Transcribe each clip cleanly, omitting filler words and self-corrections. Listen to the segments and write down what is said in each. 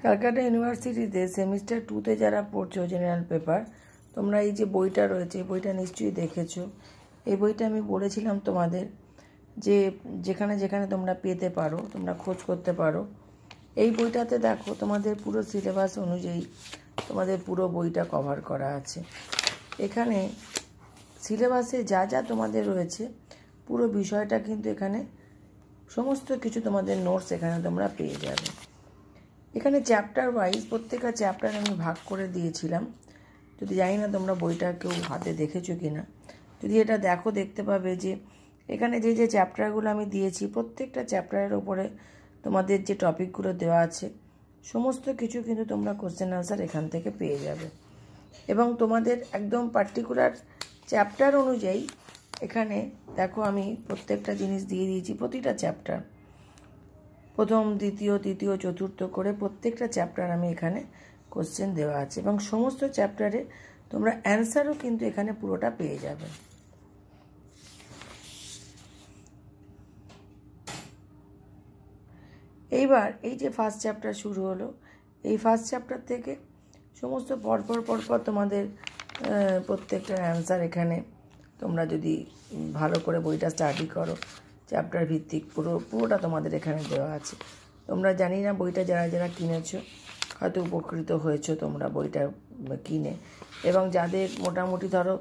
ক্যালকাটা ইউনিভার্সিটিতে সেমিস্টার 2তে যারা পড়ছো জেনারেল পেপার, তোমরা এই যে বইটা রয়েছে এই বইটা নিশ্চয়ই দেখেছো। এই বইটা আমি বলেছিলাম তোমাদের যে যেখানে যেখানে তোমরা পেতে পারো, তোমরা খোঁজ করতে পারো। এই বইটাতে দেখো তোমাদের পুরো সিলেবাস অনুযায়ী তোমাদের পুরো বইটা কভার করা আছে। এখানে সিলেবাসে যা যা তোমাদের রয়েছে পুরো বিষয়টা কিন্তু এখানে সমস্ত কিছু তোমাদের নোটস এখানে তোমরা পেয়ে যাবে। এখানে চ্যাপ্টার ওয়াইজ প্রত্যেকটা চ্যাপ্টার আমি ভাগ করে দিয়েছিলাম। যদি জানি না তোমরা বইটা কেউ হাতে দেখেছো কি না, যদি এটা দেখো দেখতে পাবে যে এখানে যে যে চ্যাপ্টারগুলো আমি দিয়েছি প্রত্যেকটা চ্যাপ্টারের ওপরে তোমাদের যে টপিকগুলো দেওয়া আছে সমস্ত কিছু কিন্তু তোমরা কোশ্চেন আনসার এখান থেকে পেয়ে যাবে। এবং তোমাদের একদম পার্টিকুলার চ্যাপ্টার অনুযায়ী এখানে দেখো আমি প্রত্যেকটা জিনিস দিয়ে দিয়েছি। প্রতিটা চ্যাপ্টার প্রথম, দ্বিতীয়, তৃতীয়, চতুর্থ করে প্রত্যেকটা চ্যাপ্টার আমি এখানে কোশ্চেন দেওয়া আছে এবং সমস্ত চ্যাপ্টারে তোমরা অ্যান্সারও কিন্তু এখানে পুরোটা পেয়ে যাবে। এইবার এই যে ফার্স্ট চ্যাপ্টার শুরু হলো, এই ফার্স্ট চ্যাপ্টার থেকে সমস্ত পরপর তোমাদের প্রত্যেকটা অ্যান্সার এখানে তোমরা যদি ভালো করে বইটা স্টাডি করো চ্যাপ্টার ভিত্তিক পুরোটা তোমাদের এখানে দেওয়া আছে। তোমরা জানি না বইটা যারা যারা কিনেছো হয়তো উপকৃত হয়েছো তোমরা বইটা কিনে, এবং যাদের মোটামুটি ধরো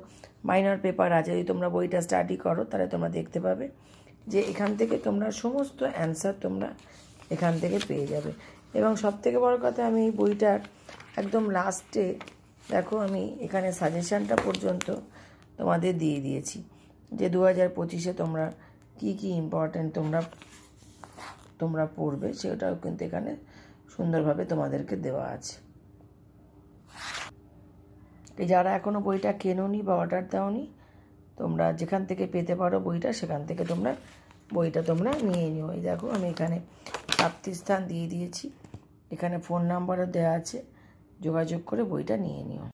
মাইনর পেপার আছে যদি তোমরা বইটা স্টাডি করো তাহলে তোমরা দেখতে পাবে যে এখান থেকে তোমরা সমস্ত অ্যান্সার তোমরা এখান থেকে পেয়ে যাবে। এবং সবথেকে বড় কথা আমি এই বইটার একদম লাস্টে দেখো আমি এখানে সাজেশানটা পর্যন্ত তোমাদের দিয়ে দিয়েছি যে 2025-এ তোমরা কি কি ইম্পর্টেন্ট তোমরা পড়বে সেটাও কিন্তু এখানে সুন্দরভাবে তোমাদেরকে দেওয়া আছে। এই যারা এখনও বইটা কেনোনি বা অর্ডার দাওনি তোমরা যেখান থেকে পেতে পারো বইটা সেখান থেকে বইটা তোমরা নিয়ে নিও। এই দেখো আমি এখানে প্রাপ্তিস্থান দিয়ে দিয়েছি, এখানে ফোন নাম্বারও দেওয়া আছে, যোগাযোগ করে বইটা নিয়ে নিও।